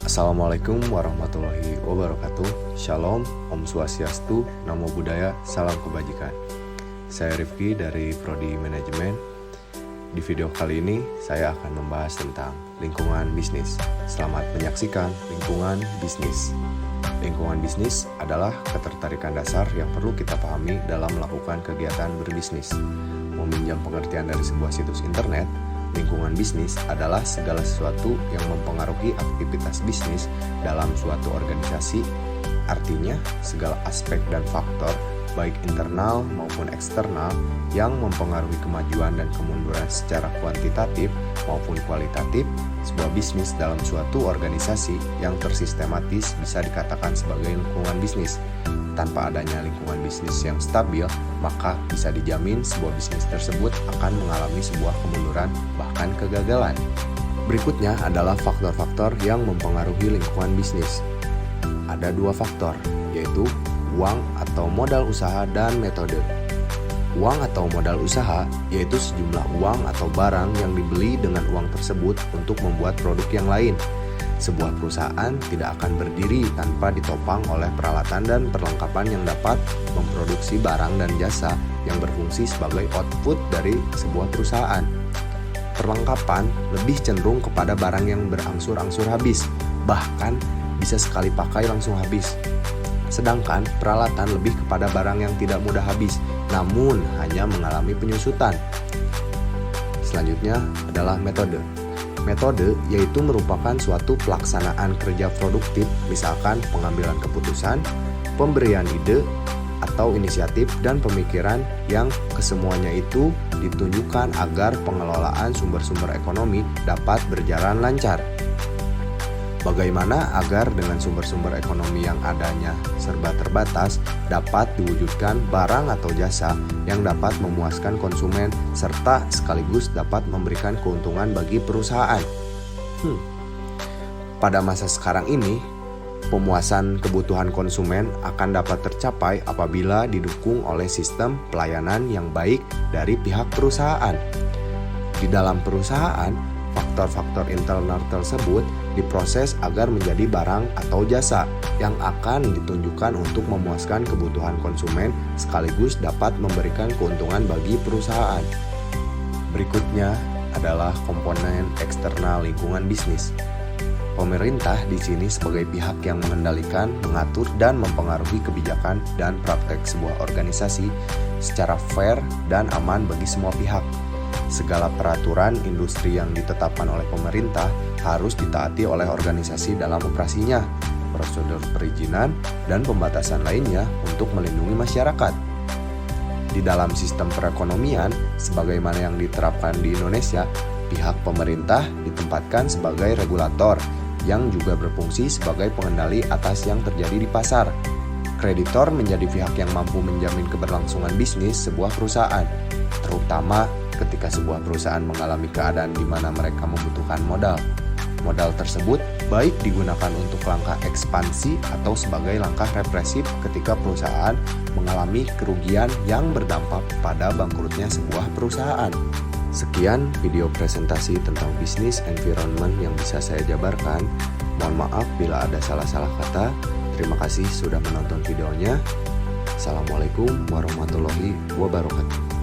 Assalamualaikum warahmatullahi wabarakatuh. Shalom, Om Swastiastu, Namo Buddhaya, Salam Kebajikan. Saya Rifki dari Prodi Manajemen. Di video kali ini saya akan membahas tentang lingkungan bisnis. Selamat menyaksikan lingkungan bisnis. Lingkungan bisnis adalah ketertarikan dasar yang perlu kita pahami dalam melakukan kegiatan berbisnis. Meminjam pengertian dari sebuah situs internet, lingkungan bisnis adalah segala sesuatu yang mempengaruhi aktivitas bisnis dalam suatu organisasi. Artinya, segala aspek dan faktor, baik internal maupun eksternal, yang mempengaruhi kemajuan dan kemunduran secara kuantitatif maupun kualitatif sebuah bisnis dalam suatu organisasi yang tersistematis bisa dikatakan sebagai lingkungan bisnis. Tanpa adanya lingkungan bisnis yang stabil, maka bisa dijamin sebuah bisnis tersebut akan mengalami sebuah kemunduran, bahkan kegagalan. Berikutnya adalah faktor-faktor yang mempengaruhi lingkungan bisnis. Ada dua faktor, yaitu uang atau modal usaha dan metode. Uang atau modal usaha yaitu sejumlah uang atau barang yang dibeli dengan uang tersebut untuk membuat produk yang lain. Sebuah perusahaan tidak akan berdiri tanpa ditopang oleh peralatan dan perlengkapan yang dapat memproduksi barang dan jasa yang berfungsi sebagai output dari sebuah perusahaan. Perlengkapan lebih cenderung kepada barang yang berangsur-angsur habis, bahkan bisa sekali pakai langsung habis. Sedangkan peralatan lebih kepada barang yang tidak mudah habis, namun hanya mengalami penyusutan. Selanjutnya adalah metode. Metode yaitu merupakan suatu pelaksanaan kerja produktif, misalkan pengambilan keputusan, pemberian ide, atau inisiatif dan pemikiran yang kesemuanya itu ditunjukkan agar pengelolaan sumber-sumber ekonomi dapat berjalan lancar. Bagaimana agar dengan sumber-sumber ekonomi yang adanya serba terbatas dapat diwujudkan barang atau jasa yang dapat memuaskan konsumen serta sekaligus dapat memberikan keuntungan bagi perusahaan. Pada masa sekarang ini, pemuasan kebutuhan konsumen akan dapat tercapai apabila didukung oleh sistem pelayanan yang baik dari pihak perusahaan. Di dalam perusahaan, faktor-faktor internal tersebut diproses agar menjadi barang atau jasa yang akan ditunjukkan untuk memuaskan kebutuhan konsumen sekaligus dapat memberikan keuntungan bagi perusahaan. Berikutnya adalah komponen eksternal lingkungan bisnis. Pemerintah di sini sebagai pihak yang mengendalikan, mengatur, dan mempengaruhi kebijakan dan praktek sebuah organisasi secara fair dan aman bagi semua pihak. Segala peraturan industri yang ditetapkan oleh pemerintah harus ditaati oleh organisasi dalam operasinya, prosedur perizinan, dan pembatasan lainnya untuk melindungi masyarakat. Di dalam sistem perekonomian, sebagaimana yang diterapkan di Indonesia, pihak pemerintah ditempatkan sebagai regulator yang juga berfungsi sebagai pengendali atas yang terjadi di pasar. Kreditor menjadi pihak yang mampu menjamin keberlangsungan bisnis sebuah perusahaan, terutama ketika sebuah perusahaan mengalami keadaan di mana mereka membutuhkan modal. Modal tersebut baik digunakan untuk langkah ekspansi atau sebagai langkah represif ketika perusahaan mengalami kerugian yang berdampak pada bangkrutnya sebuah perusahaan. Sekian video presentasi tentang bisnis environment yang bisa saya jabarkan. Mohon maaf bila ada salah-salah kata. Terima kasih sudah menonton videonya. Assalamualaikum warahmatullahi wabarakatuh.